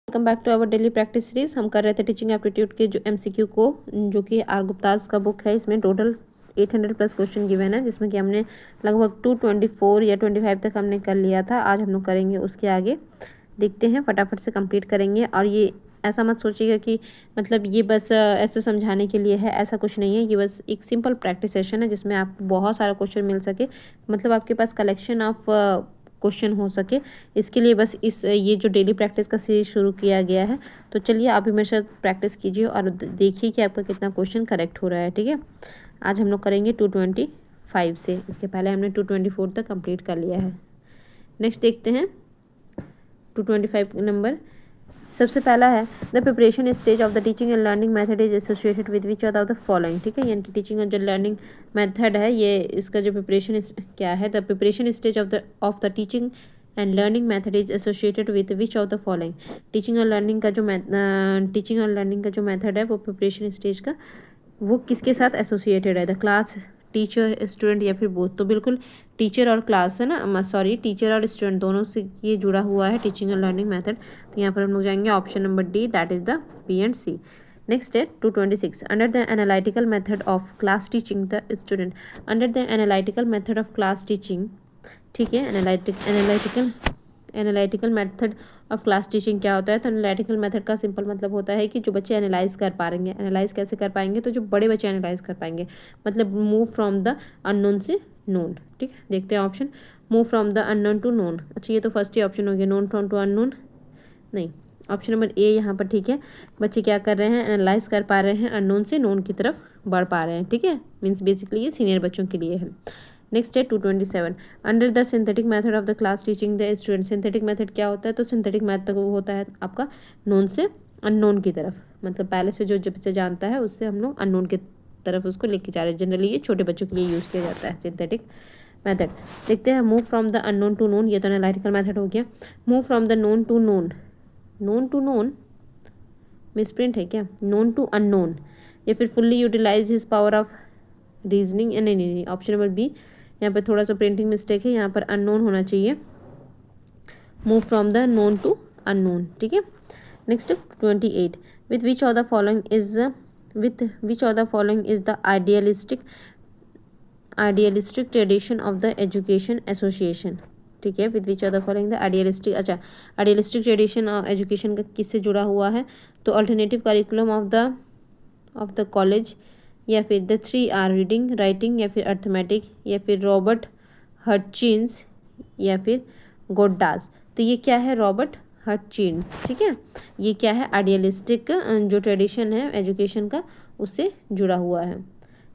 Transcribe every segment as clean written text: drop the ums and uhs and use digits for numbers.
Welcome back to our daily practice series. हम कर रहे थे टीचिंग एप्टीट्यूड के जो एमसीक्यू को, जो कि आर गुप्तास का बुक है। इसमें टोटल 800 प्लस क्वेश्चन गिवन है, जिसमें कि हमने लगभग 224 या 25 तक हमने कर लिया था। आज हम लोग करेंगे उसके आगे। देखते हैं, फटाफट से कंप्लीट करेंगे। और ये ऐसा मत सोचिएगा कि मतलब ये बस ऐसे समझाने के लिए है, ऐसा कुछ नहीं है। ये बस एक सिंपल प्रैक्टिस सेशन है जिसमें आपको बहुत सारा क्वेश्चन मिल सके, मतलब आपके पास कलेक्शन ऑफ क्वेश्चन हो सके। इसके लिए बस ये जो डेली प्रैक्टिस का सीरीज शुरू किया गया है। तो चलिए आप भी मेरे साथ प्रैक्टिस कीजिए और देखिए कि आपका कितना क्वेश्चन करेक्ट हो रहा है। ठीक है, आज हम लोग करेंगे 225 से। इसके पहले हमने 224 तक कंप्लीट कर लिया है। नेक्स्ट देखते हैं 225 नंबर। सबसे पहला है, the preparation stage of the teaching and learning method is associated with which of the following. ठीक है, यानी कि टीचिंग और जो लर्निंग मेथड है, ये इसका जो प्रिपरेशन क्या है, the preparation stage of the teaching and learning method is associated with which of the following. Teaching और लर्निंग का जो मेथड है, वो प्रिपरेशन स्टेज का, वो किसके साथ एसोसिएटेड है? द क्लास, टीचर, स्टूडेंट या फिर बोथ। तो बिल्कुल टीचर और क्लास है ना, सॉरी टीचर और स्टूडेंट दोनों से ये जुड़ा हुआ है टीचिंग एंड लर्निंग मेथड। तो यहाँ पर हम लोग जाएंगे option number D, that is the B and C. Next है 226, under the analytical method of class teaching the student. Under the analytical method of class teaching, ठीक है, analytical method of class teaching क्या होता है? तो analytical method का simple मतलब होता है कि जो बच्चे एनालाइज कर पाएंगे। एनालाइज कैसे कर पाएंगे? तो जो बड़े बच्चे एनालाइज कर पाएंगे, मतलब मूव फ्रॉम द अननोन से नोन। ठीक है, देखते हैं option, move from the unknown to known. अच्छा, ये तो फर्स्ट ही ऑप्शन हो गया, नोन फ्रॉम टू अननोन नहीं। ऑप्शन नंबर ए यहाँ पर ठीक है, बच्चे क्या कर रहे हैं? एनालाइज कर पा रहे हैं, अननोन से नोन की तरफ बढ़ पा रहे हैं। ठीक है, मीन्स बेसिकली ये सीनियर बच्चों के लिए है। नेक्स्ट है 227, under the synthetic method of the class teaching the student. Synthetic method क्या होता है? तो सिंथेटिक मेथड वो होता है आपका नोन से अननोन की तरफ, मतलब पहले से जो बच्चा जानता है उससे हम लोग अननोन की तरफ उसको लेके जा रहे हैं। जनरली ये छोटे बच्चों के लिए यूज़ किया जाता है सिंथेटिक मेथड। देखते हैं, move from the unknown to known, ये तो एनालिटिकल मेथड हो गया। Move from the known to known, known to known misprint है क्या? नोन टू अननोन, या फिर fully utilise his power of reasoning. नहीं, ऑप्शन नंबर बी, यहाँ पे थोड़ा सा प्रिंटिंग मिस्टेक है, यहाँ पर अननोन होना चाहिए। Move from the known to unknown. ठीक है, next 28, with which of the following is the idealistic tradition of the education association. ठीक है, with which of the following the idealistic, अच्छा आइडियलिस्टिक ट्रेडिशन ऑफ एजुकेशन का किससे जुड़ा हुआ है? तो alternative curriculum of the college, या फिर द 3R, रीडिंग, राइटिंग, या फिर अर्थमेटिक, या फिर रॉबर्ट हटचिन्स, या फिर गोड्डास। तो ये क्या है? रॉबर्ट हटचिन्स। ठीक है, ये क्या है? आइडियलिस्टिक जो ट्रेडिशन है एजुकेशन का, उससे जुड़ा हुआ है।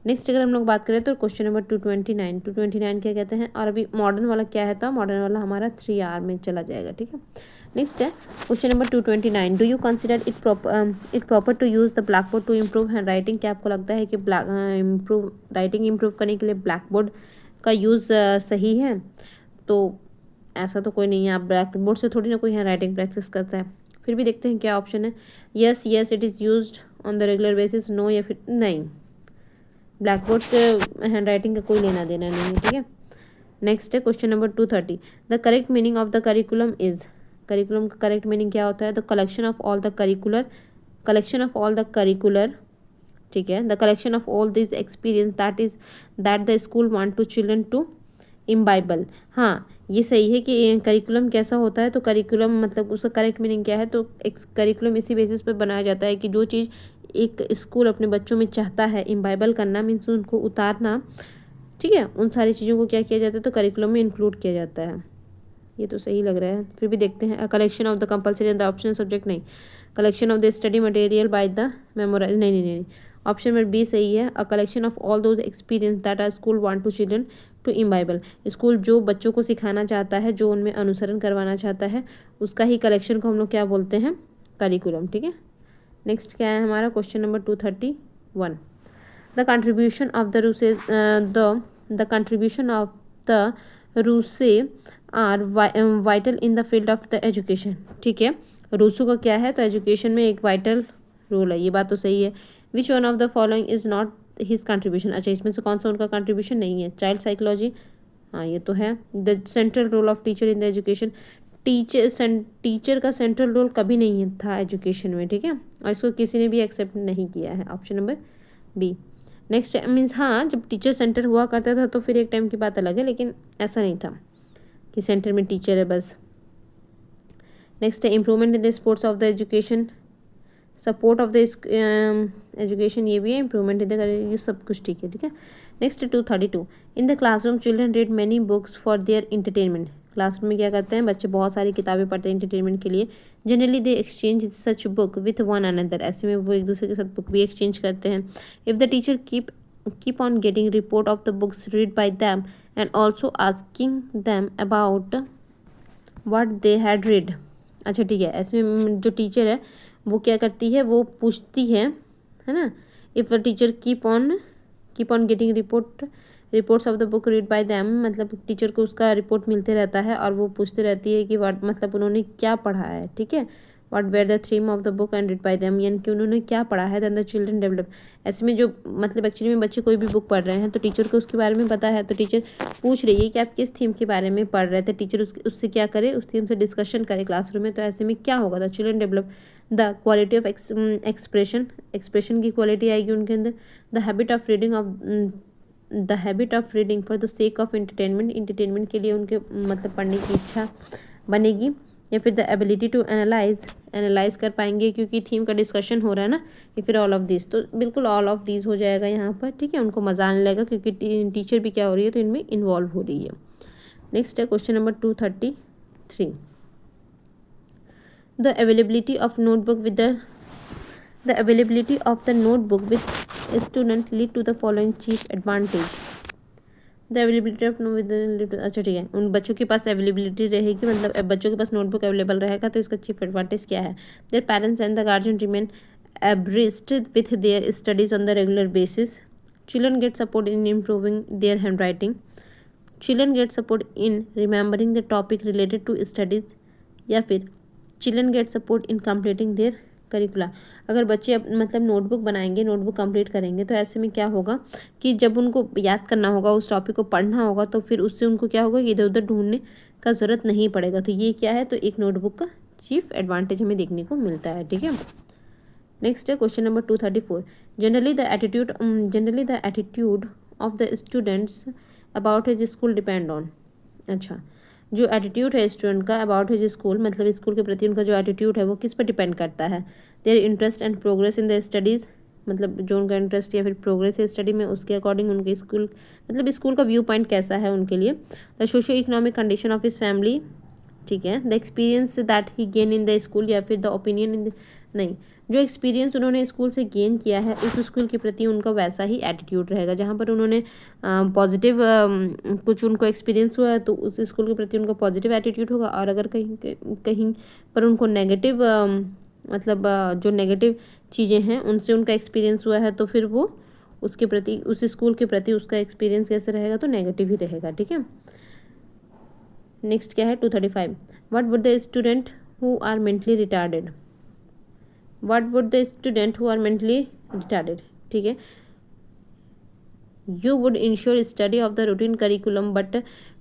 नेक्स्ट अगर हम लोग बात करें तो क्वेश्चन नंबर 229 क्या कहते हैं? और अभी मॉडर्न वाला क्या है? तो मॉडर्न वाला हमारा 3R में चला जाएगा। ठीक है, नेक्स्ट है question number 229, do you consider it proper to use the blackboard to improve handwriting. क्या आपको लगता है कि राइटिंग इम्प्रूव करने के लिए ब्लैक बोर्ड का यूज़ सही है? तो ऐसा तो कोई नहीं है, आप ब्लैक बोर्ड से थोड़ी ना कोई हैंड राइटिंग प्रैक्टिस करता है। फिर भी देखते हैं क्या ऑप्शन है। Yes it is use on the regular basis, no या फिर नहीं। ब्लैक बोर्ड से हैंड राइटिंग का कोई लेना देना नहीं है। ठीक है, नेक्स्ट है question number 230, the correct meaning of the curriculum is. Curriculum का करेक्ट मीनिंग क्या होता है? The collection of all the curricular, ठीक है, the collection of all this experience that the school want to children to imbibe. हाँ, ये सही है कि करिकुलम कैसा होता है। तो करिकुलम मतलब उसका करेक्ट मीनिंग क्या है? तो एक करिकुलम इसी बेसिस पर बनाया जाता है कि जो चीज़ एक स्कूल अपने बच्चों में चाहता है इम्बाइबल करना, मीन्स उनको उतारना, ठीक है, उन सारी चीज़ों को क्या किया जाता है? तो करिकुलम में इंक्लूड किया जाता है। ये तो सही लग रहा है। फिर भी देखते हैं, collection of the compulsory and the optional subject, नहीं, collection of the study material by the memorize, नहीं, ऑप्शन नंबर बी सही है। A collection of all those experience that are school want to children to imbibe. School जो बच्चों को सिखाना चाहता है, जो उनमें अनुसरण करवाना चाहता है, उसका ही कलेक्शन को हम लोग क्या बोलते हैं? करिकुलम। ठीक है, नेक्स्ट क्या है हमारा question number 231, the contribution of the Rousseau are vital in the field of the education. ठीक है, रूसो का क्या है? तो एजुकेशन में एक वाइटल रोल है, ये बात तो सही है। Which one of the following is not his contribution. अच्छा, इसमें से कौन सा उनका कंट्रीब्यूशन नहीं है? चाइल्ड साइकोलॉजी, हाँ ये तो है। The central role of teacher in the education, teacher का सेंट्रल रोल कभी नहीं था एजुकेशन में, ठीक है, और इसको किसी ने भी एक्सेप्ट नहीं किया है। Option number B. Next means हाँ, जब टीचर सेंटर हुआ करता था तो फिर एक टाइम की बात अलग है, लेकिन ऐसा नहीं था कि सेंटर में टीचर है बस। नेक्स्ट है improvement in the sports of the education, support of the education, ये भी है, इम्प्रूवमेंट इन द, ये सब कुछ ठीक है, ठीक है। Next 232, in the classroom children read many books for their entertainment. Classroom में क्या करते हैं बच्चे, बहुत सारी किताबें पढ़ते हैं इंटरटेनमेंट के लिए। Generally they exchange such book with one another, ऐसे में वो एक दूसरे के साथ बुक भी एक्सचेंज करते हैं। If the teacher keep on getting report of the books read by them and also asking them about what they had read. अच्छा ठीक है, ऐसे में जो टीचर है वो क्या करती है, वो पूछती है ना। If the teacher keep on getting reports of the book read by them, मतलब टीचर को उसका रिपोर्ट मिलते रहता है और वो पूछती रहती है कि वाट, मतलब उन्होंने क्या पढ़ा है, ठीक है। What were the theme of the book and read by them, यानी कि उन्होंने क्या पढ़ा है। देन द चिल्ड्रन डेवलप, ऐसे में जो मतलब एक्चुअली में बच्चे कोई भी बुक पढ़ रहे हैं तो टीचर को उसके बारे में पता है, तो टीचर पूछ रही है कि आप किस थीम के बारे में पढ़ रहे थे। टीचर उससे क्या करे, उस थीम से डिस्कशन करे क्लासरूम में। तो ऐसे में क्या होगा, the children develop the quality of expression की क्वालिटी आएगी उनके अंदर। The habit of reading for the sake of entertainment के लिए उनके मतलब पढ़ने की इच्छा बनेगी। या फिर द एबिलिटी टू एनालाइज कर पाएंगे, क्योंकि थीम का डिस्कशन हो रहा है ना। या फिर ऑल ऑफ दिस, तो बिल्कुल ऑल ऑफ दिस हो जाएगा यहाँ पर, ठीक है। उनको मजा आने लगेगा क्योंकि टीचर भी क्या हो रही है, तो इनमें इन्वॉल्व हो रही है। नेक्स्ट है question number 233, the availability of notebook with student lead to the following chief advantage। The availability of no, अच्छा ठीक है, उन बच्चों के पास अवेलेबिलिटी रहेगी, मतलब बच्चों के पास नोटबुक अवेलेबल रहेगा, तो इसका चीफ एडवांटेज क्या है। Their parents and the guardian remain abreast with their studies on the regular basis। Children get support in improving their handwriting। Children get support in remembering the topic related to studies। या फिर children get support in completing there करिकुला। अगर बच्चे मतलब notebook बनाएंगे, notebook complete करेंगे, तो ऐसे में क्या होगा कि जब उनको याद करना होगा, उस टॉपिक को पढ़ना होगा, तो फिर उससे उनको क्या होगा कि इधर उधर ढूंढने का ज़रूरत नहीं पड़ेगा। तो ये क्या है, तो एक नोटबुक का चीफ एडवांटेज हमें देखने को मिलता है, ठीक है। नेक्स्ट है question number 234, generally the attitude of the students about his school depend on. अच्छा, जो एटीट्यूड है स्टूडेंट का अबाउट हिज स्कूल, मतलब स्कूल के प्रति उनका जो एटीट्यूड है वो किस पर डिपेंड करता है। Their interest and progress in the studies, मतलब जो उनका इंटरेस्ट या फिर प्रोग्रेस है स्टडी में, उसके अकॉर्डिंग उनके स्कूल, मतलब स्कूल का व्यू पॉइंट कैसा है उनके लिए। The socio economic condition of his family, ठीक है। The experience that he gain in the school, या फिर द ओपिनियन इन नहीं, जो एक्सपीरियंस उन्होंने स्कूल से गेन किया है उस स्कूल के प्रति उनका वैसा ही एटीट्यूड रहेगा। जहाँ पर उन्होंने पॉजिटिव कुछ उनको एक्सपीरियंस हुआ है तो उस स्कूल के प्रति उनका पॉजिटिव एटीट्यूड होगा। और अगर कहीं पर उनको नेगेटिव मतलब जो नेगेटिव चीज़ें हैं उनसे उनका एक्सपीरियंस हुआ है, तो फिर वो उसके प्रति, उस स्कूल के प्रति उसका एक्सपीरियंस कैसे रहेगा, तो नेगेटिव ही रहेगा, ठीक है। नेक्स्ट क्या है 235, what would the student who are mentally retarded. What would the student who are mentally retarded, ठीक है। You would ensure study of the routine curriculum but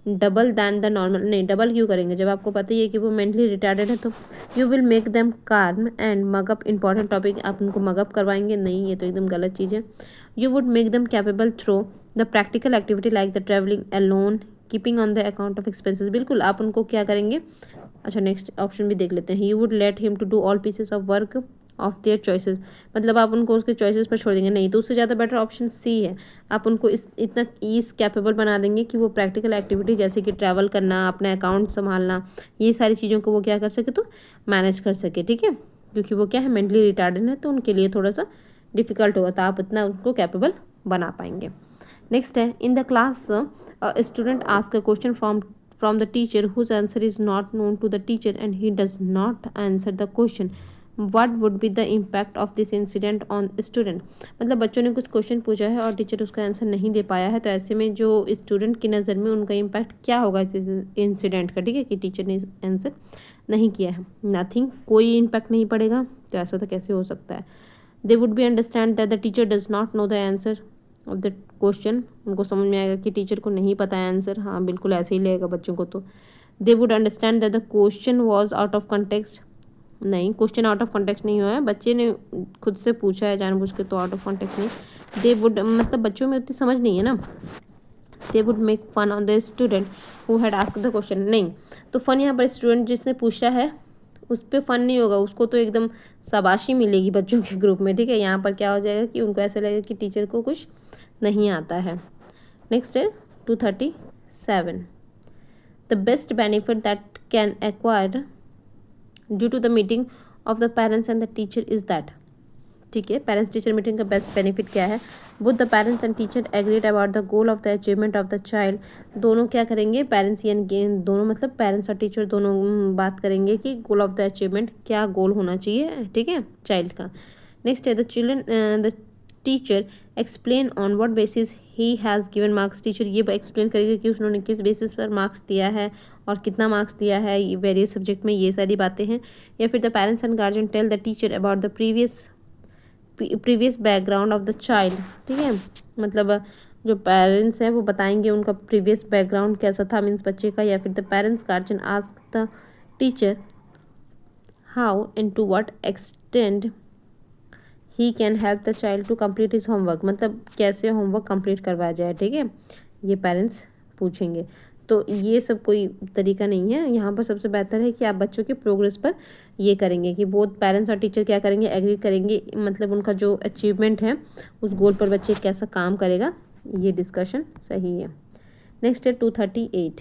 double than the normal, नहीं double क्यों करेंगे जब आपको पता ही है कि वो मेंटली रिटार्डेड है। तो you will make them calm and mug up important topic, आप उनको मगअप करवाएंगे, नहीं, ये तो एकदम गलत चीज़ है। You would make them capable through the practical activity like the travelling alone, keeping on the account of expenses, बिल्कुल आप उनको क्या करेंगे। अच्छा नेक्स्ट ऑप्शन भी देख लेते हैं, you would let him to do all pieces of work of their choices, मतलब आप उनको उसके चॉइसेस पर छोड़ देंगे, नहीं, तो उससे ज़्यादा बेटर ऑप्शन सी है। आप उनको इतना ईज कैपेबल बना देंगे कि वो प्रैक्टिकल एक्टिविटी जैसे कि ट्रैवल करना, अपना अकाउंट संभालना, ये सारी चीज़ों को वो क्या कर सके, तो मैनेज कर सके, ठीक है। क्योंकि वो क्या है, मेंटली रिटार्डेड है, तो उनके लिए थोड़ा सा डिफिकल्ट होगा, तो आप इतना उनको कैपेबल बना पाएंगे। नेक्स्ट है, in the class student ask a question from the teacher whose answer is not known to the teacher and he does not answer the question, what would be the impact of this incident on student. मतलब बच्चों ने कुछ question पूछा है और teacher उसका answer नहीं दे पाया है, तो ऐसे में जो स्टूडेंट की नज़र में उनका इम्पैक्ट क्या होगा इस इंसिडेंट का, ठीक है, कि टीचर ने आंसर नहीं किया है। नथिंग, कोई इम्पैक्ट नहीं पड़ेगा, तो ऐसा तो कैसे हो सकता है। They would be understand that the teacher does not know the answer of the question, उनको समझ में आएगा कि टीचर को नहीं पता है आंसर, हाँ बिल्कुल ऐसे ही लगेगा बच्चों को। तो they would understand that the question was out of context. नहीं, क्वेश्चन आउट ऑफ कॉन्टेक्स्ट नहीं हुआ है, बच्चे ने खुद से पूछा है जानबूझ के, तो आउट ऑफ कॉन्टेक्स्ट नहीं। दे वुड मतलब बच्चों में उतनी समझ नहीं है ना। They would make fun on the student who had asked the question. नहीं, तो फन यहाँ पर स्टूडेंट जिसने पूछा है उस पर फन नहीं होगा, उसको तो एकदम शाबाशी मिलेगी बच्चों के ग्रुप में, ठीक है। यहाँ पर क्या हो जाएगा कि उनको ऐसा लगेगा कि टीचर को कुछ नहीं आता है। नेक्स्ट है 237, the best benefit that can acquire due to the meeting of the parents and the teacher is that. ठीक है, पेरेंट्स टीचर मीटिंग का बेस्ट बेनिफिट क्या है? Both the parents and teacher agreed about the goal of the achievement of the child. दोनों क्या करेंगे, parents यानी दोनों मतलब पेरेंट्स और टीचर दोनों बात करेंगे कि गोल ऑफ द अचीवमेंट क्या गोल होना चाहिए, ठीक है, चाइल्ड का। नेक्स्ट है the teacher explain on what basis he has given marks. Teacher ये एक्सप्लेन करेगा कि उन्होंने किस बेसिस पर मार्क्स दिया है और कितना मार्क्स दिया है वेरियस सब्जेक्ट में, ये सारी बातें हैं। या फिर the parents and guardian tell the teacher about the previous background of the child. ठीक है, मतलब जो पेरेंट्स हैं वो बताएंगे उनका प्रीवियस बैकग्राउंड कैसा था, मीन्स बच्चे का। या फिर the parents guardian ask the teacher how and to what extend he can help the child to complete his homework, मतलब कैसे होमवर्क कंप्लीट करवाया जाए, ठीक है, ये पेरेंट्स पूछेंगे। तो ये सब कोई तरीका नहीं है, यहाँ पर सबसे बेहतर है कि आप बच्चों के प्रोग्रेस पर ये करेंगे कि बोथ पेरेंट्स और टीचर क्या करेंगे, एग्री करेंगे, मतलब उनका जो अचीवमेंट है उस गोल पर बच्चे कैसा काम करेगा, ये डिस्कशन सही है। नेक्स्ट है 238,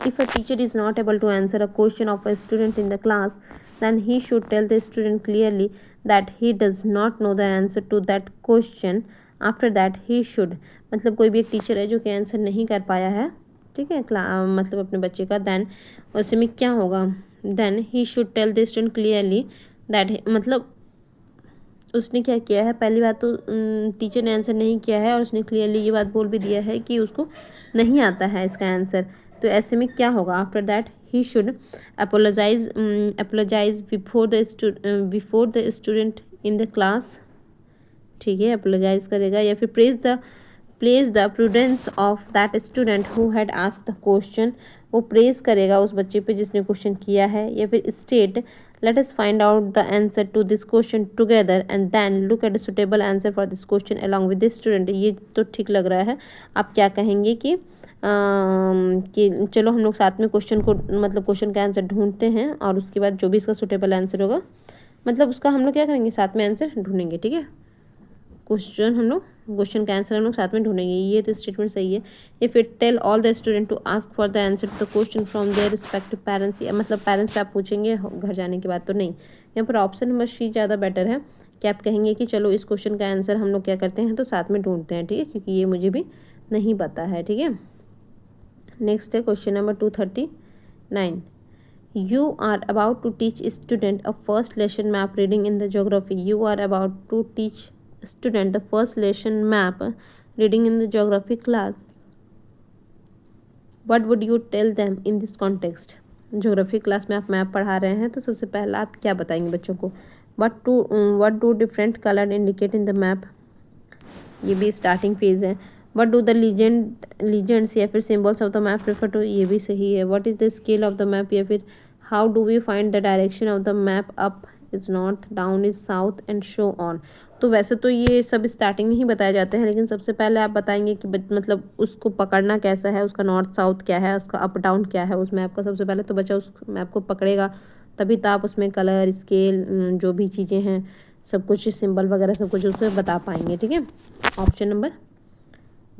if a teacher is not able to answer a question of a student in the class, then he should tell the student clearly that he does not know the answer to that question. After that he should, मतलब कोई भी एक teacher है जो कि answer नहीं कर पाया है, ठीक है, मतलब अपने बच्चे का, देन उसमें में क्या होगा, then he should tell the student clearly that, मतलब उसने क्या किया है, पहली बात तो टीचर ने आंसर नहीं किया है और उसने क्लियरली ये बात बोल भी दिया है कि उसको नहीं आता है इसका आंसर। तो ऐसे में क्या होगा, after that he should apologise before the student in the class, ठीक है, अपोलोजाइज करेगा। या फिर praise the prudence of that student who had asked the question, वो प्रेज करेगा उस बच्चे पे जिसने क्वेश्चन किया है। या फिर state let us find out the answer to this question together and then look at a suitable answer for this question along with the student. ये तो ठीक लग रहा है। आप क्या कहेंगे कि चलो हम लोग साथ में क्वेश्चन को, मतलब क्वेश्चन का आंसर ढूंढते हैं और उसके बाद जो भी इसका सुटेबल आंसर होगा, मतलब उसका हम लोग क्या करेंगे, साथ में आंसर ढूंढेंगे, ठीक है, क्वेश्चन का आंसर हम लोग साथ में ढूंढेंगे। ये तो स्टेटमेंट सही है। या फिर tell all the student to ask for the answer to the question from their respective parents, मतलब पेरेंट्स से आप पूछेंगे घर जाने के बाद, तो नहीं, यहाँ पर ऑप्शन नंबर सी ज़्यादा बेटर है कि आप कहेंगे कि चलो इस क्वेश्चन का आंसर हम लोग क्या करते हैं, तो साथ में ढूंढते हैं, ठीक है, क्योंकि ये मुझे भी नहीं पता है, ठीक है। नेक्स्ट है question number 239, you are about to teach student a first lesson map reading in the geography. You are about to teach student the first lesson map reading in the geography class. What would you tell them in this context? Geography class में आप map पढ़ा रहे हैं, तो सबसे पहला आप क्या बताएंगे बच्चों को, what do different color indicate in the map, ये भी स्टार्टिंग फेज है। What do the legends या फिर symbols of the map refer to, ये भी सही है। What is the scale of the map, या फिर how do we find the direction of the map, up is north, down is south and so on। तो वैसे तो ये सब स्टार्टिंग में ही बताए जाते हैं, लेकिन सबसे पहले आप बताएंगे कि मतलब उसको पकड़ना कैसा है, उसका नॉर्थ साउथ क्या है, उसका अप डाउन क्या है उस मैप का। सबसे पहले तो बच्चा उस मैप को पकड़ेगा, तभी तो आप उसमें कलर, स्केल, जो भी चीज़ें हैं, सब कुछ सिंबल वगैरह सब कुछ उससे बता पाएंगे, ठीक है। Option number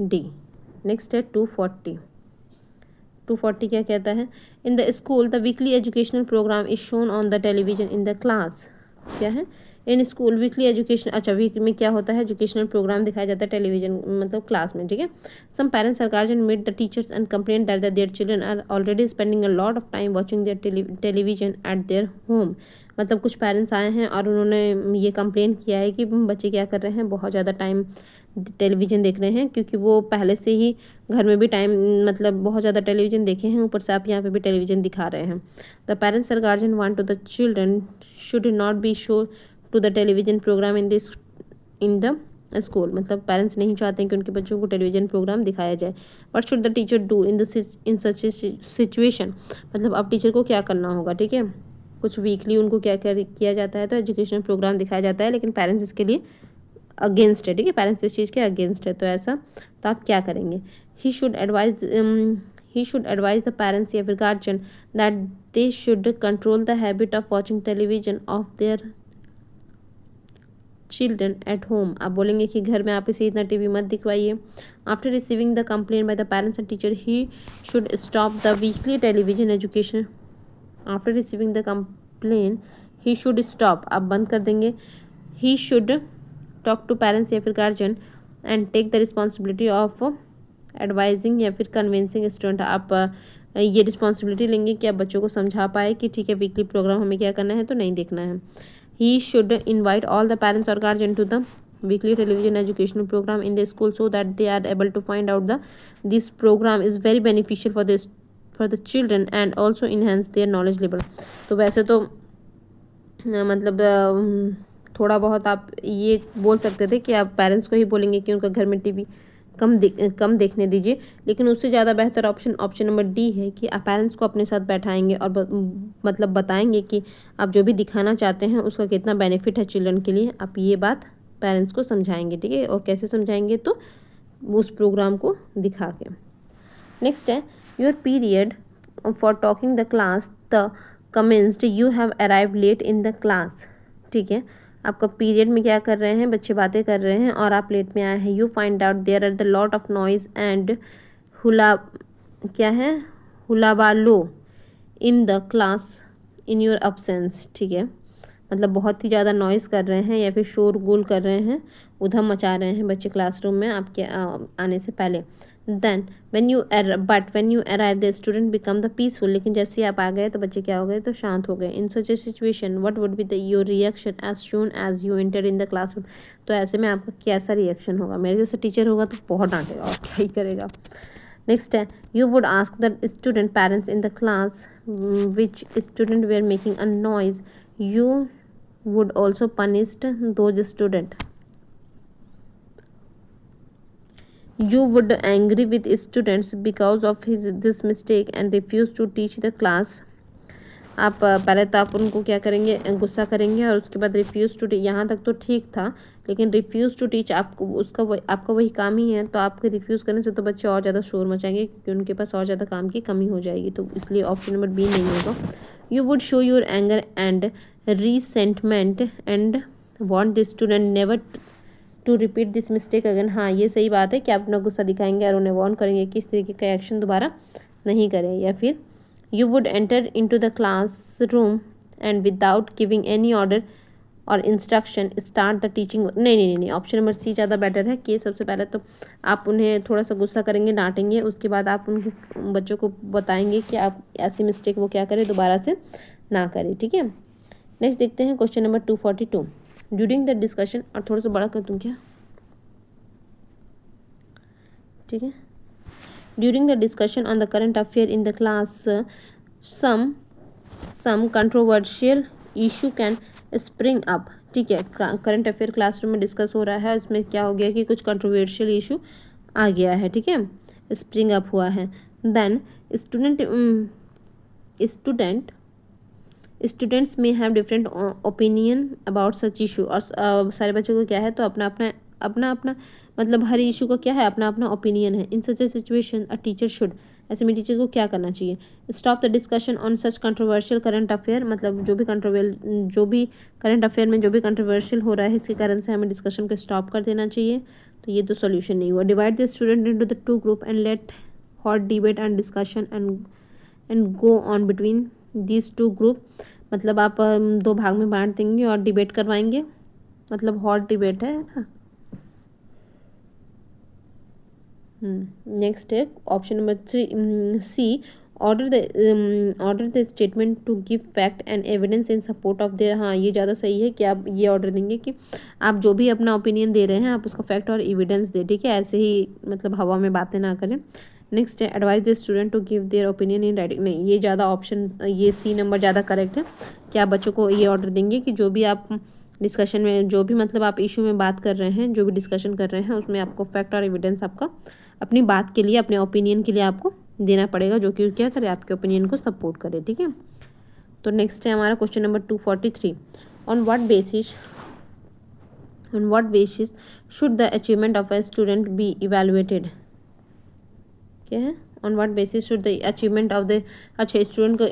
D. नेक्स्ट है 240 क्या कहता है, in the school the weekly educational programme is shown on the television in the class. क्या है, इन स्कूल वीकली एजुकेशन, अच्छा वीक में क्या होता है, एजुकेशनल प्रोग्राम दिखाया जाता है टेलीविजन, मतलब क्लास में, ठीक है। Some parents or guardian meet the teachers and complain that their children are already spending a lot of time watching their television at their home. मतलब कुछ पेरेंट्स आए हैं और उन्होंने ये कंप्लेन किया है कि बच्चे क्या कर रहे हैं, बहुत ज़्यादा टाइम टेलीविज़न देख रहे हैं, क्योंकि वो पहले से ही घर में भी टाइम, मतलब बहुत ज़्यादा टेलीविज़न देखे हैं, ऊपर से आप यहाँ पे भी टेलीविज़न दिखा रहे हैं। द पेरेंट्स और guardian want to the children should not be show to the television programme in the school, मतलब पेरेंट्स नहीं चाहते हैं कि उनके बच्चों को टेलीविजन प्रोग्राम दिखाया जाए। What should the teacher do in such situation, मतलब अब टीचर को क्या करना होगा, ठीक है। कुछ वीकली उनको क्या किया जाता है, तो एजुकेशनल प्रोग्राम दिखाया जाता है, लेकिन पेरेंट्स इसके लिए अगेंस्ट है, ठीक है, पेरेंट्स इस चीज़ के अगेंस्ट है, तो ऐसा तो आप क्या करेंगे। He should advise the parents या फिर guardian that they should control the habit of watching television of their children at home. आप बोलेंगे कि घर में आप इसे इतना टीवी मत दिखवाइए। After receiving the complaint by the parents and teacher, he should stop the weekly television education. After receiving the complain he should stop, आप बंद कर देंगे। He should talk to parents या फिर guardian and take the responsibility of advising या फिर convincing student. आप ये रिस्पॉन्सिबिलिटी लेंगे कि आप बच्चों को समझा पाए कि ठीक है वीकली प्रोग्राम हमें क्या करना है, तो नहीं देखना है। He should invite all the parents और guardian to the weekly television educational program in the school so that they are able to find out this program is very beneficial for the children and also enhance their knowledge level। तो वैसे तो मतलब थोड़ा बहुत आप ये बोल सकते थे कि आप पेरेंट्स को ही बोलेंगे कि उनका घर में टीवी कम देखने दीजिए, लेकिन उससे ज़्यादा बेहतर ऑप्शन नंबर डी है कि आप पेरेंट्स को अपने साथ बैठाएंगे और मतलब बताएंगे कि आप जो भी दिखाना चाहते हैं उसका कितना बेनिफिट है चिल्ड्रन के लिए। आप ये बात पेरेंट्स को समझाएंगे, ठीक है, और कैसे समझाएंगे, तो उस प्रोग्राम को दिखा के। नेक्स्ट है your period for talking the class the commenced, you have arrive late in the class, ठीक है। आपका पीरियड में क्या कर रहे हैं, बच्चे बातें कर रहे हैं और आप लेट में आए हैं। You find out there are the lot of noise and hulla क्या है hullabaloo in the class in your absence, ठीक है, मतलब बहुत ही ज़्यादा नॉइज़ कर रहे हैं या फिर शोरगुल कर रहे हैं, उधम मचा रहे हैं बच्चे क्लासरूम में आपके आने से पहले। Then when you arrive the student become the peaceful, लेकिन जैसे ही आप आ गए तो बच्चे क्या हो गए, तो शांत हो गए। In such a situation what would be the your reaction as soon as you enter in the classroom, तो ऐसे में आपका कैसा रिएक्शन होगा। मेरे जैसे टीचर होगा तो बहुत डांटेगा और क्या ही करेगा। नेक्स्ट है you would ask the student parents in the class which student they are making a noise, you would also punished those student। You would angry with students because of this mistake and refuse to teach the class। आप पहले तो आप उनको क्या करेंगे, गुस्सा करेंगे, और उसके बाद रिफ्यूज़ टू टीच, यहाँ तक तो ठीक था, लेकिन रिफ्यूज़ टू टीच आपको आपका वही काम ही है, तो आपके रिफ्यूज़ करने से तो बच्चे और ज़्यादा शोर मचाएंगे क्योंकि उनके पास और ज़्यादा काम की कमी हो जाएगी, तो इसलिए ऑप्शन नंबर बी नहीं होगा। You would show your anger and resentment and want the student never to repeat this mistake again. हाँ, ये सही बात है कि आप अपना गुस्सा दिखाएंगे और उन्हें वार्न करेंगे कि इस तरीके का एक्शन दोबारा नहीं करें। या फिर you would enter into the classroom and without giving any order और इंस्ट्रक्शन स्टार्ट द टीचिंग। नहीं, ऑप्शन नंबर सी ज़्यादा बेटर है कि सबसे पहले तो आप उन्हें थोड़ा सा गुस्सा करेंगे, डांटेंगे, उसके बाद आप उनके बच्चों को बताएंगे कि आप ऐसी मिस्टेक वो क्या करें, दोबारा से ना करें, ठीक है। नेक्स्ट देखते हैं question number 242। During the discussion, और थोड़ा सा बड़ा कर दूँ क्या, ठीक है। During the discussion on the current affair in the class some controversial issue can spring up, ठीक है। करंट अफेयर क्लासरूम में डिस्कस हो रहा है, उसमें क्या हो गया कि कुछ कंट्रोवर्शियल इशू आ गया है, ठीक है, स्प्रिंग अप हुआ है। देन स्टूडेंट्स में have different opinion about such issue, और सारे बच्चों को क्या है, तो अपना अपना मतलब हर इशू का क्या है, अपना अपना ओपिनियन है। इन such a situation a teacher should, ऐसे में टीचर को क्या करना चाहिए, stop the discussion on such controversial current affair, मतलब जो भी करंट अफेयर में जो भी कंट्रोवर्शियल हो रहा है इसके कारण से हमें डिस्कशन को स्टॉप कर देना चाहिए, तो ये तो सोल्यूशन नहीं हुआ। Divide the student into the two group and let hot debate and discussion and go on between these two group, मतलब आप दो भाग में बांट देंगे और डिबेट करवाएंगे, मतलब हॉट डिबेट है ना। नेक्स्ट है option number 3 C, order the statement to give fact and evidence in support of their. हाँ, ये ज़्यादा सही है कि आप ये ऑर्डर देंगे कि आप जो भी अपना ओपिनियन दे रहे हैं आप उसका फैक्ट और एविडेंस दें, ठीक है, ऐसे ही मतलब हवा में बातें ना करें। नेक्स्ट है advise the student to give their opinion in writing. नहीं, ये सी नंबर ज़्यादा करेक्ट है कि आप बच्चों को ये ऑर्डर देंगे कि जो भी आप डिस्कशन में जो भी मतलब आप इशू में बात कर रहे हैं, जो भी डिस्कशन कर रहे हैं, उसमें आपको फैक्ट और एविडेंस आपका अपनी बात के लिए, अपने ओपिनियन के लिए आपको देना पड़ेगा, जो कि क्या करे, आपके ओपिनियन को सपोर्ट करे। ठीक है, तो नेक्स्ट है हमारा question number 243। On what basis should the achievement of a student be evaluated. क्या है, on what basis should the achievement of the, अच्छा स्टूडेंट को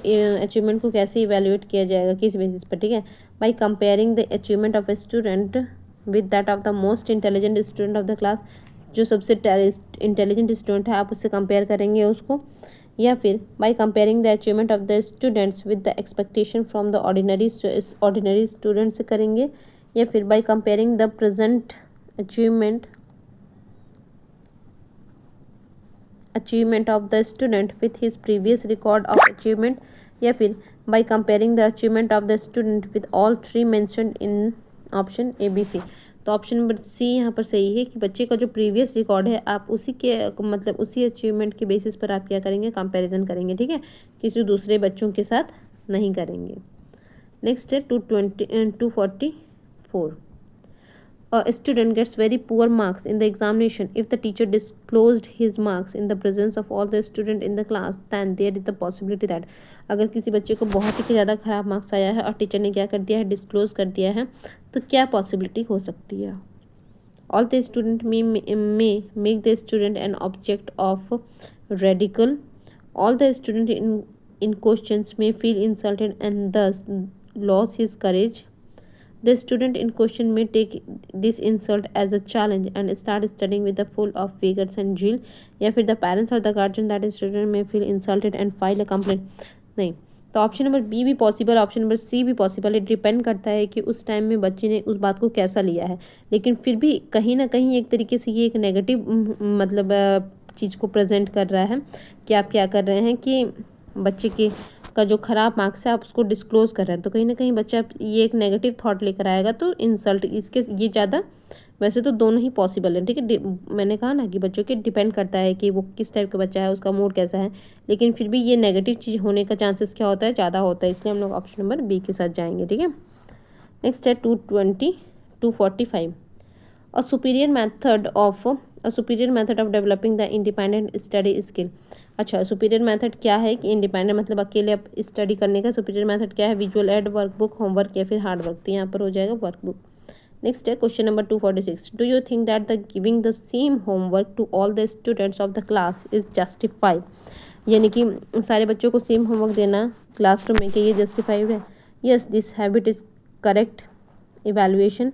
अचीवमेंट को कैसे इवेलुएट किया जाएगा, किस बेसिस पर। ठीक है, by comparing the achievement of a student with that of the most intelligent student of the class. जो सबसे इंटेलिजेंट स्टूडेंट है आप उससे कंपेयर करेंगे उसको, या फिर by comparing the achievement of the students with the expectation from the ordinary student से करेंगे, या फिर by comparing the present achievement of the student with his previous record of achievement, या फिर by comparing the achievement of the student with all three mentioned in option A B C। तो option number C यहाँ पर सही है कि बच्चे का जो प्रीवियस रिकॉर्ड है आप उसी के मतलब उसी अचीवमेंट के बेसिस पर आप क्या करेंगे, कंपैरिजन करेंगे। ठीक है, किसी दूसरे बच्चों के साथ नहीं करेंगे। नेक्स्ट है 244। A student gets very poor marks in the examination. If the teacher disclosed his marks in the presence of all the student in the class, then there is the possibility that अगर किसी बच्चे को बहुत ही ज़्यादा ख़राब marks आया है और टीचर ने क्या कर दिया है, डिस्क्लोज कर दिया है, तो क्या पॉसिबिलिटी हो सकती है। All the student may make the student an object of ridicule. All the student in questions may feel insulted and thus lose his courage. The student in question may take this insult as a challenge and start studying with the full of vigor and zeal, या फिर the parents or the guardian that student may feel insulted and file a complaint। नहीं, तो option number B भी possible, option number C भी possible है। Depend करता है कि उस टाइम में बच्चे ने उस बात को कैसा लिया है, लेकिन फिर भी कहीं ना कहीं एक तरीके से ये एक नेगेटिव मतलब चीज़ को प्रेजेंट कर रहा है कि आप क्या कर रहे हैं कि बच्चे के का जो ख़राब मार्क्स है आप उसको डिस्क्लोज कर रहे हैं, तो कहीं ना कहीं बच्चा ये एक नेगेटिव थॉट लेकर आएगा, तो इंसल्ट इसके ये ज़्यादा, वैसे तो दोनों ही पॉसिबल है। ठीक है, मैंने कहा ना कि बच्चों के डिपेंड करता है कि वो किस टाइप का बच्चा है, उसका मूड कैसा है, लेकिन फिर भी ये नेगेटिव चीज़ होने का चांसेस क्या होता है, ज़्यादा होता है, इसलिए हम लोग ऑप्शन नंबर बी के साथ जाएंगे। ठीक है, नेक्स्ट है 245। A superior method of developing the independent study skill. अच्छा, सुपीरियर मेथड क्या है कि इंडिपेंडेंट मतलब अकेले आप स्टडी करने का सुपीरियर मेथड क्या है, विजुअल एड, वर्कबुक, होमवर्क या फिर हार्ड वर्क। तो यहाँ पर हो जाएगा वर्कबुक। नेक्स्ट है question number 246। Do you think that the giving the same homework to all the students of the class is justified. यानी कि सारे बच्चों को सेम होमवर्क देना क्लासरूम में, क्या ये जस्टिफाइड है। Yes, this habit is correct evaluation,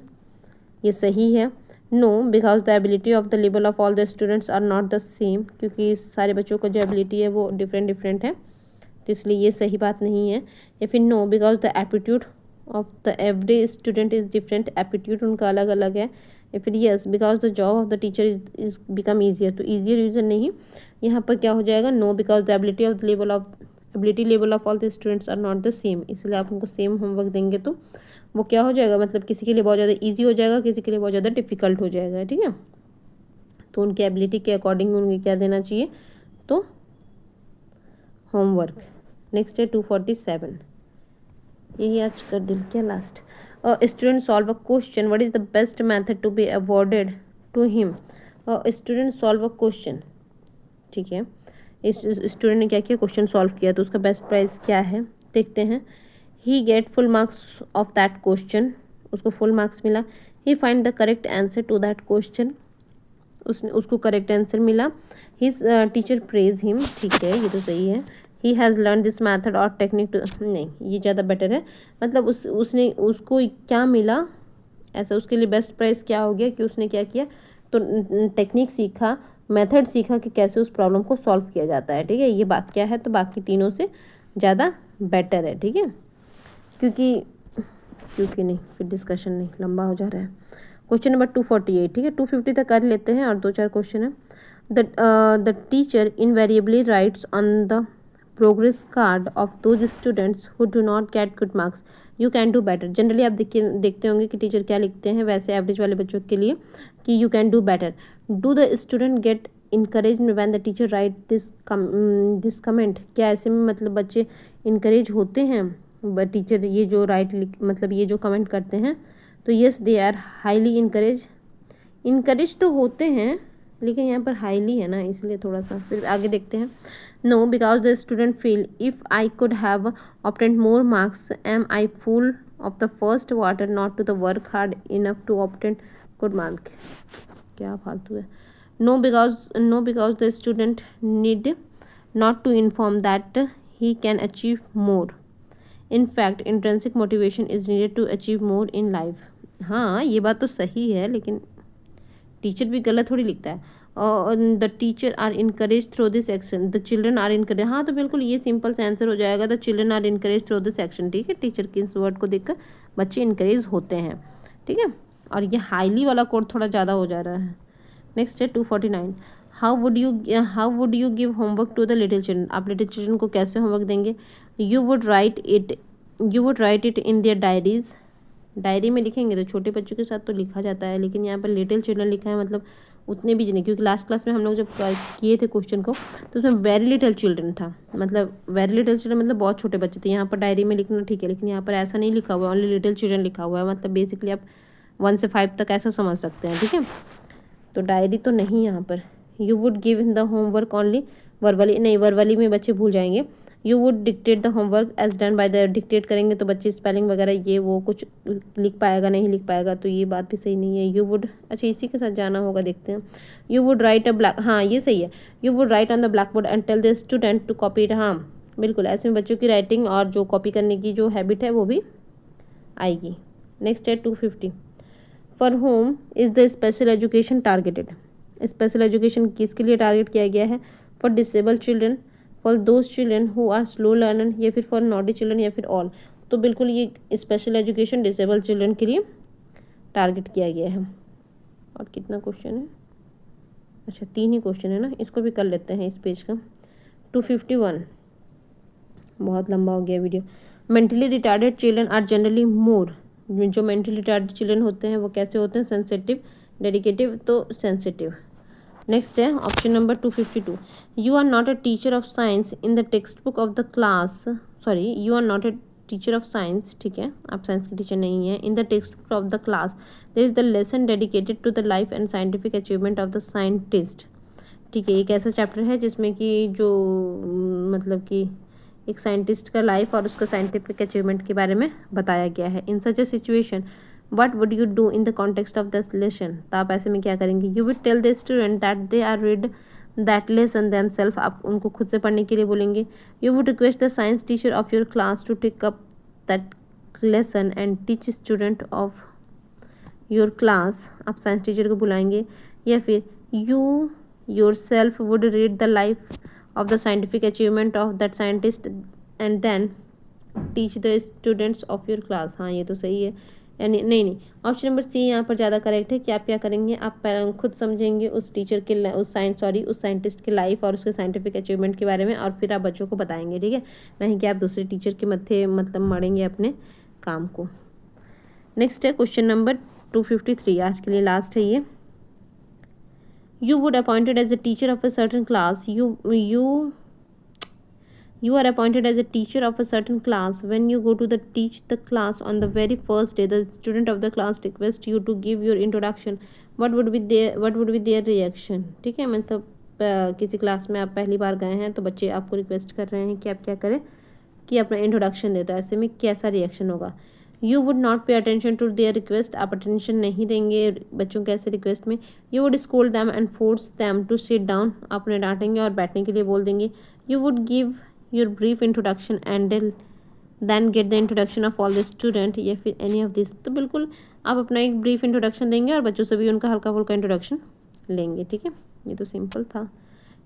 ये सही है। No, because the ability of the level of all the students are not the same, क्योंकि सारे बच्चों का जो एबिलिटी है वो डिफरेंट है, तो इसलिए ये सही बात नहीं है। या फिर no, because the aptitude of the every student is different, aptitude उनका अलग अलग है। या फिर yes, because the job of the teacher is become easier, तो ईजियर रीजन नहीं, यहाँ पर क्या हो जाएगा, no, because the ability level of all the students are not the same, इसलिए आप उनको सेम होमवर्क देंगे तो वो क्या हो जाएगा, मतलब किसी के लिए बहुत ज़्यादा इजी हो जाएगा, किसी के लिए बहुत ज़्यादा डिफिकल्ट हो जाएगा। ठीक है, तो उनकी एबिलिटी के अकॉर्डिंग उनको क्या देना चाहिए, तो होमवर्क। नेक्स्ट है 247, यही आज कर दिल क्या last. Student solve a question, what is the best method to be awarded to him. Student solve a question, ठीक है, इस स्टूडेंट ने क्या किया, क्वेश्चन सॉल्व किया, तो उसका बेस्ट प्राइस क्या है देखते हैं। He get full marks of that question, उसको फुल मार्क्स मिला। He find the correct answer to that question, उसको करेक्ट आंसर मिला। हिज टीचर प्रेज हिम, ठीक है, ये तो सही है। He has learn this method और टेक्निक टू, नहीं ये ज़्यादा बेटर है, मतलब उसने उसको क्या मिला ऐसा, उसके लिए बेस्ट प्राइस क्या हो गया कि उसने क्या किया, तो टेक्निक सीखा, मेथड सीखा कि कैसे उस प्रॉब्लम को सॉल्व किया जाता है। ठीक है, ये बात क्या है, तो बाकी तीनों से ज़्यादा बेटर है। ठीक है, क्योंकि नहीं फिर डिस्कशन नहीं लंबा हो जा रहा है। क्वेश्चन नंबर 248, ठीक है, 250 तक कर लेते हैं और 2-4 क्वेश्चन है। The teacher invariably rights on the progress card of those students who do not get good marks you can do better. Generally आप देखते होंगे कि टीचर क्या लिखते हैं वैसे एवरेज वाले बच्चों के लिए कि you can do better. Do the student gate encouragement when the teacher right this comment. क्या ऐसे में मतलब बच्चे इंकरेज होते हैं टीचर ये जो मतलब ये जो कमेंट करते हैं, तो yes they are highly encourage तो होते हैं, लेकिन यहाँ पर हाईली है ना, इसलिए थोड़ा सा। फिर आगे देखते हैं। No because the student feel if I could have obtained more marks am I full of the first water not to the work hard enough to obtain good mark. क्या फालतू है। No because the student need not to inform that he can achieve more, in fact intrinsic motivation is needed to achieve more in life. हाँ ये बात तो सही है, लेकिन टीचर भी गलत थोड़ी लिखता है। और the teacher are encourage through this action, the children are encourage. हाँ तो बिल्कुल ये सिंपल से आंसर हो जाएगा, the children are encourage through this action. ठीक है, टीचर के इस वर्ड को देखकर बच्चे इनकरेज होते हैं। ठीक है, और ये हाईली वाला कोड थोड़ा ज़्यादा हो जा रहा है। नेक्स्ट है 249। How would you give homework to the little children. आप लिटिल चिल्ड्रन को कैसे होमवर्क देंगे। You would write it in their diaries. Diary में लिखेंगे तो छोटे बच्चों के साथ तो लिखा जाता है, लेकिन यहाँ पर लिटिल चिल्ड्रन लिखा है, मतलब उतने भी नहीं, क्योंकि लास्ट क्लास में हम लोग जब किए थे क्वेश्चन को तो उसमें वेरी लिटिल चिल्ड्रन था, मतलब वेरी लिटिल चिल्ड्रन मतलब बहुत छोटे बच्चे थे। यहाँ पर डायरी में लिखना ठीक है, लेकिन यहाँ पर ऐसा नहीं लिखा हुआ है, ओनली लिटिल चिल्ड्रन लिखा हुआ है, मतलब बेसिकली आप 1 से 5 तक ऐसा समझ सकते हैं। ठीक है, तो डायरी तो नहीं यहाँ पर। You would give in the homework only verbally, नहीं वर्बली में बच्चे भूल जाएंगे। You would dictate the homework as done by the, dictate करेंगे तो बच्चे स्पेलिंग वगैरह ये वो कुछ लिख पाएगा नहीं लिख पाएगा, तो ये बात भी सही नहीं है। यू वुड, अच्छा इसी के साथ जाना होगा, देखते हैं। You would write a black, हाँ ये सही है। You would write on the blackboard and tell the student to copy it. हाँ बिल्कुल, ऐसे में बच्चों की राइटिंग और जो कॉपी करने की जो हैबिट है वो भी आएगी। नेक्स्ट है 250। For home is the special education targeted. Special education किसके लिए टारगेट किया गया है। For disable children, for those children who are slow learner, या फिर फॉर नॉटी चिल्ड्रन, या फिर ऑल। तो बिल्कुल ये स्पेशल एजुकेशन डिसेबल चिल्ड्रन के लिए टारगेट किया गया है। और कितना क्वेश्चन है, अच्छा 3 ही क्वेश्चन है ना, इसको भी कर लेते हैं इस पेज का। 251, बहुत लंबा हो गया video. Mentally retarded children are generally more, जो मेंटली रिटार्डेड चिल्ड्रन होते हैं वो कैसे होते हैं, सेंसिटिव, डेडिकेटिव, तो सेंसिटिव। नेक्स्ट है option number 252। You are not a teacher of science in the text book of the class, sorry you are not a teacher of science, ठीक है आप साइंस के टीचर नहीं है। In the text book of the class there is the lesson dedicated to the life and scientific achievement of the scientist. ठीक है, एक ऐसा चैप्टर है जिसमें कि जो मतलब कि एक साइंटिस्ट का लाइफ और उसका साइंटिफिक अचीवमेंट के बारे में बताया गया है। इन such a situation what would you do in the context of this lesson। तो आप ऐसे में क्या करेंगे। you would tell the student that they are read that lesson themselves, आप उनको खुद से पढ़ने के लिए बोलेंगे। you would request the science teacher of your class to take up that lesson and teach student of your class, आप science teacher को बुलाएंगे। या फिर you yourself would read the life of the scientific achievement of that scientist and then teach the students of your class। हाँ ये तो सही है, यानी नहीं ऑप्शन नंबर सी यहाँ पर ज़्यादा करेक्ट है कि आप क्या करेंगे, आप खुद समझेंगे उस टीचर के उस साइंटिस्ट के लाइफ और उसके साइंटिफिक अचीवमेंट के बारे में, और फिर आप बच्चों को बताएंगे। ठीक है, नहीं कि आप दूसरे टीचर के मत्थे मतलब मरेंगे अपने काम को। नेक्स्ट है क्वेश्चन नंबर 253, आज के लिए लास्ट है ये। You would appointed as a teacher of a certain class, You are appointed as a teacher of a certain class. When you go to teach the class on the very first day, the student of the class requests you to give your introduction. What would be their reaction? ठीक है, मतलब किसी class में आप पहली बार गए हैं तो बच्चे आपको रिक्वेस्ट कर रहे हैं कि आप क्या करें कि अपना इंट्रोडक्शन दे, तो ऐसे में कैसा रिएक्शन होगा। You would not pay attention to their request, आप अटेंशन नहीं देंगे बच्चों के ऐसे रिक्वेस्ट में। You would scold them and force them to sit down, आप उन्हें डांटेंगे और बैठने के लिए बोल देंगे। You would give your brief introduction and then get the introduction of all the student, या फिर any of this। तो बिल्कुल आप अपना एक ब्रीफ इंट्रोडक्शन देंगे और बच्चों से भी उनका हल्का फुल्का इंट्रोडक्शन लेंगे। ठीक है, ये तो सिंपल था।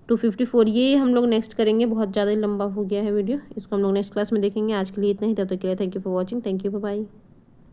254 ये हम लोग नेक्स्ट करेंगे, बहुत ज़्यादा लंबा हो गया है वीडियो, इसको हम लोग नेक्स्ट क्लास में देखेंगे। आज के लिए इतना ही, तब तक के लिए thank you for watching, thank you, bye bye.